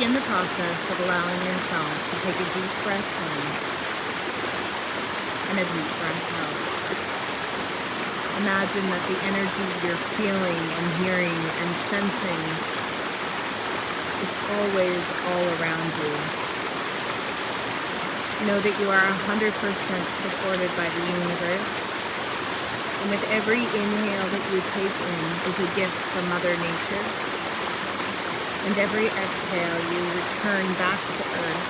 Begin the process of allowing yourself to take a deep breath in and a deep breath out. Imagine that the energy you're feeling and hearing and sensing is always all around you. Know that you are 100% supported by the universe, and with every inhale that you take in is a gift from Mother Nature, and every exhale you return back to Earth,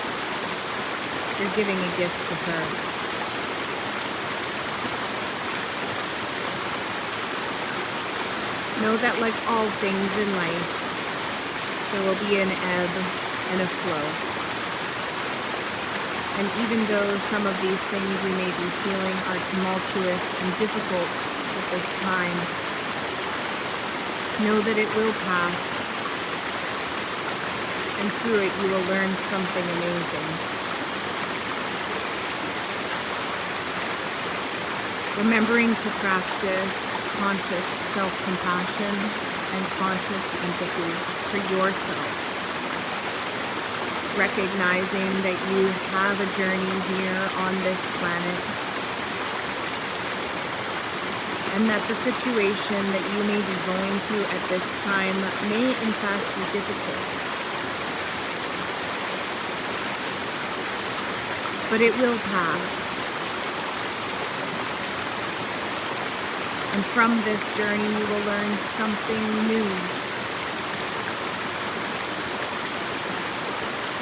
you're giving a gift to her. Know that like all things in life, there will be an ebb and a flow. And even though some of these things we may be feeling are tumultuous and difficult at this time, know that it will pass, and through it you will learn something amazing. Remembering to practice conscious self-compassion and conscious empathy for yourself. Recognizing that you have a journey here on this planet, and that the situation that you may be going through at this time may in fact be difficult. But it will pass. And from this journey you will learn something new.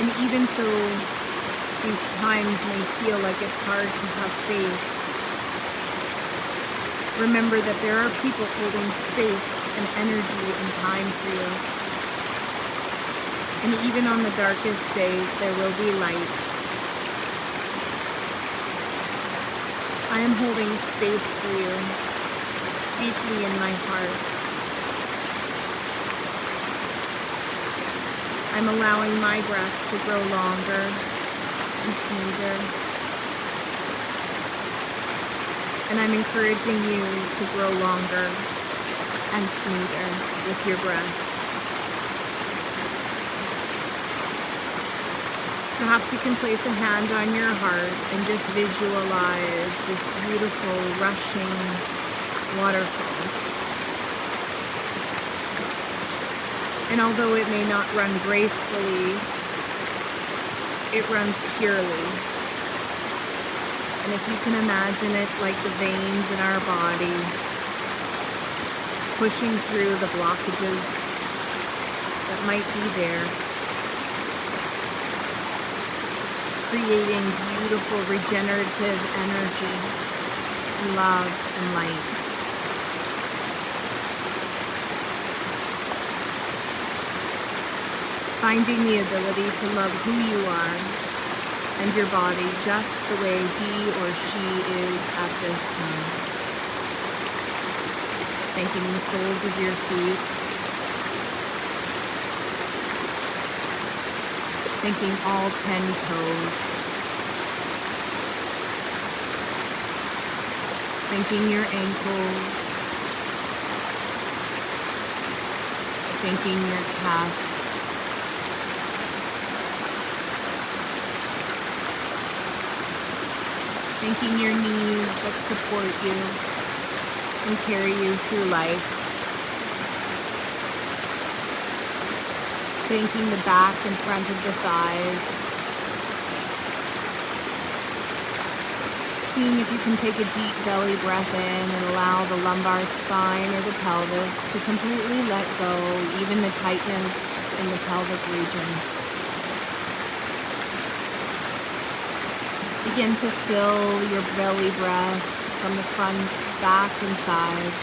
And even so, these times may feel like it's hard to have faith. Remember that there are people holding space and energy and time for you. And even on the darkest days, there will be light. I am holding space for you, deeply in my heart. I'm allowing my breath to grow longer and smoother. And I'm encouraging you to grow longer and smoother with your breath. Perhaps you can place a hand on your heart and just visualize this beautiful, rushing waterfall. And although it may not run gracefully, it runs purely. And if you can imagine it like the veins in our body, pushing through the blockages that might be there, creating beautiful regenerative energy, love, and light. Finding the ability to love who you are and your body just the way he or she is at this time. Thanking the soles of your feet. Thanking all 10 toes. Thanking your ankles. Thanking your calves. Thanking your knees that support you and carry you through life. Thanking the back and front of the thighs. Seeing if you can take a deep belly breath in and allow the lumbar spine or the pelvis to completely let go, even the tightness in the pelvic region. Begin to fill your belly breath from the front, back, and sides.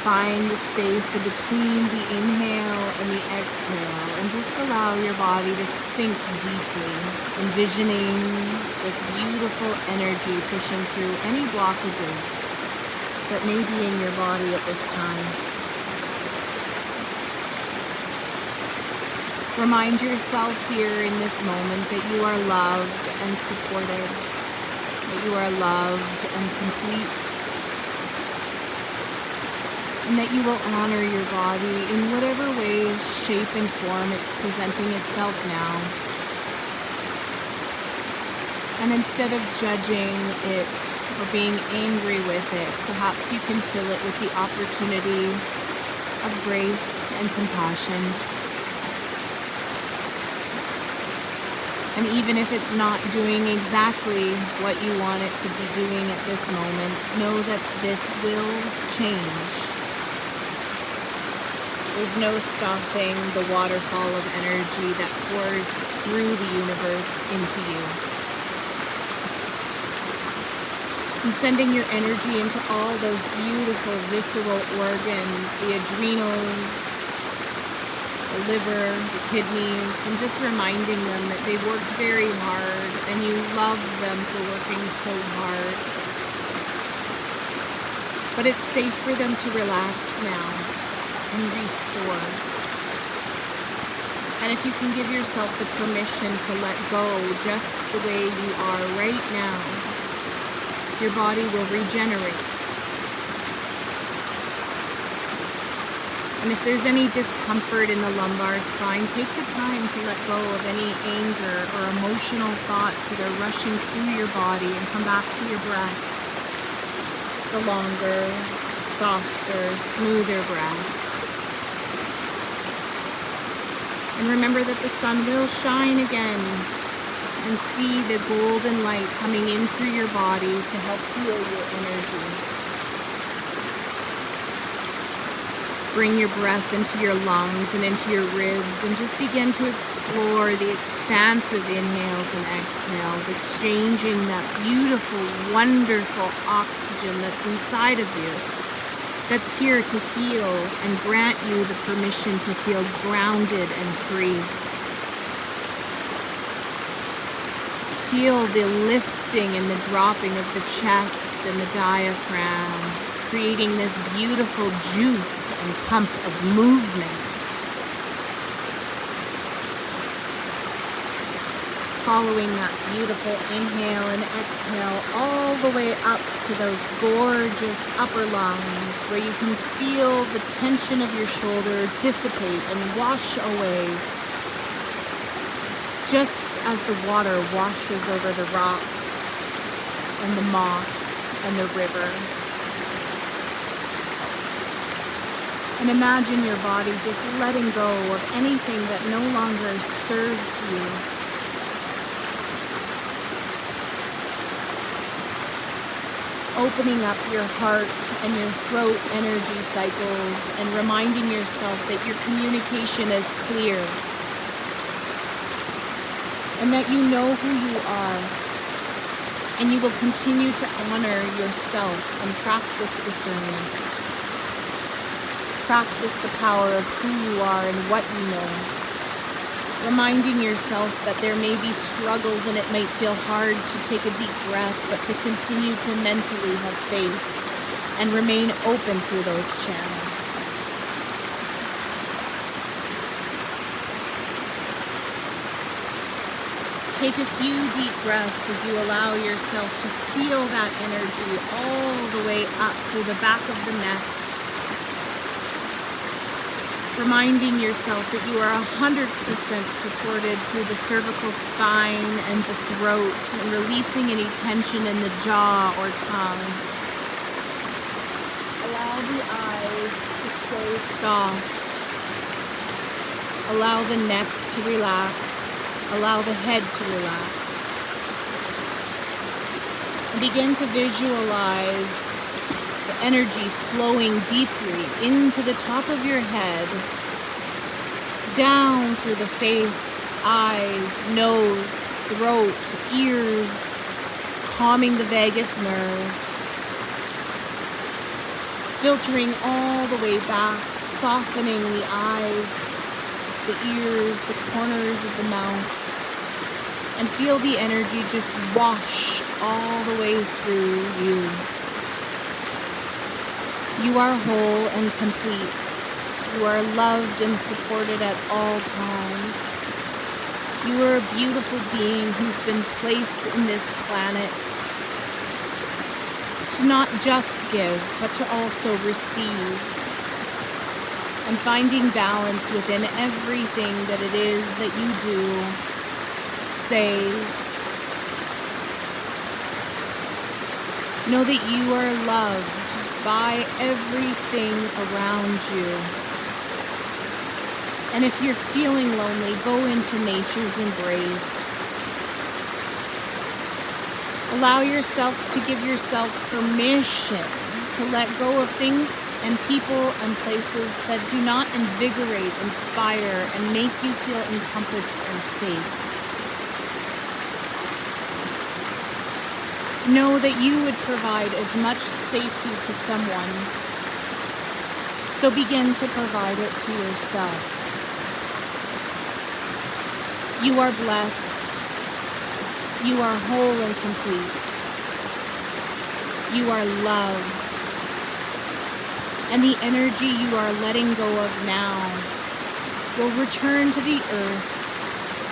Find the space in between the inhale and the exhale, and just allow your body to sink deeply, envisioning this beautiful energy pushing through any blockages that may be in your body at this time. Remind yourself here in this moment that you are loved and supported, that you are loved and complete, and that you will honor your body in whatever way, shape, and form it's presenting itself now. And instead of judging it or being angry with it, perhaps you can fill it with the opportunity of grace and compassion. And even if it's not doing exactly what you want it to be doing at this moment, know that this will change. There's no stopping the waterfall of energy that pours through the universe into you. And sending your energy into all those beautiful visceral organs, the adrenals, the liver, the kidneys, and just reminding them that they worked very hard and you love them for working so hard. But it's safe for them to relax now and restore. And if you can give yourself the permission to let go just the way you are right now, your body will regenerate. And if there's any discomfort in the lumbar spine, take the time to let go of any anger or emotional thoughts that are rushing through your body and come back to your breath. The longer, softer, smoother breath. And remember that the sun will shine again, and see the golden light coming in through your body to help heal your energy. Bring your breath into your lungs and into your ribs and just begin to explore the expansive inhales and exhales, exchanging that beautiful, wonderful oxygen that's inside of you, that's here to heal and grant you the permission to feel grounded and free. Feel the lifting and the dropping of the chest and the diaphragm, creating this beautiful juice and pump of movement. Following that beautiful inhale and exhale all the way up to those gorgeous upper lungs where you can feel the tension of your shoulder dissipate and wash away, just as the water washes over the rocks and the moss and the river. And imagine your body just letting go of anything that no longer serves you. Opening up your heart and your throat energy cycles and reminding yourself that your communication is clear and that you know who you are, and you will continue to honor yourself and practice discernment. Practice the power of who you are and what you know. Reminding yourself that there may be struggles and it might feel hard to take a deep breath, but to continue to mentally have faith and remain open through those channels. Take a few deep breaths as you allow yourself to feel that energy all the way up through the back of the neck. Reminding yourself that you are 100% supported through the cervical spine and the throat, and releasing any tension in the jaw or tongue. Allow the eyes to stay soft. Allow the neck to relax. Allow the head to relax. And begin to visualize the energy flowing deeply into the top of your head, down through the face, eyes, nose, throat, ears, calming the vagus nerve, filtering all the way back, softening the eyes, the ears, the corners of the mouth, and feel the energy just wash all the way through you. You are whole and complete. You are loved and supported at all times. You are a beautiful being who's been placed in this planet to not just give, but to also receive. and finding balance within everything that it is that you do, say. Know that you are loved by everything around you. And if you're feeling lonely, go into nature's embrace. Allow yourself to give yourself permission to let go of things and people and places that do not invigorate, inspire, and make you feel encompassed and safe. Know that you would provide as much safety to someone, so begin to provide it to yourself. You are blessed. You are whole and complete. You are loved. And the energy you are letting go of now will return to the earth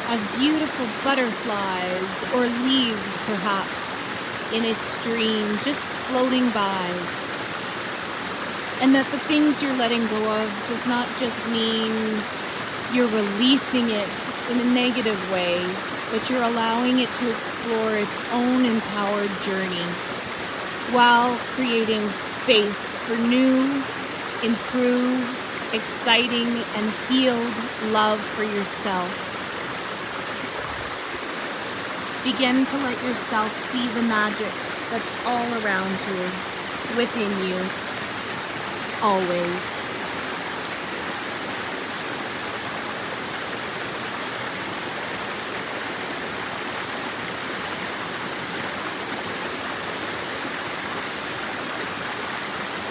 as beautiful butterflies or leaves, perhaps, in a stream just floating by. And that the things you're letting go of does not just mean you're releasing it in a negative way, but you're allowing it to explore its own empowered journey while creating space for new, improved, exciting, and healed love for yourself. Begin to let yourself see the magic that's all around you, within you, always.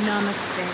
Namaste.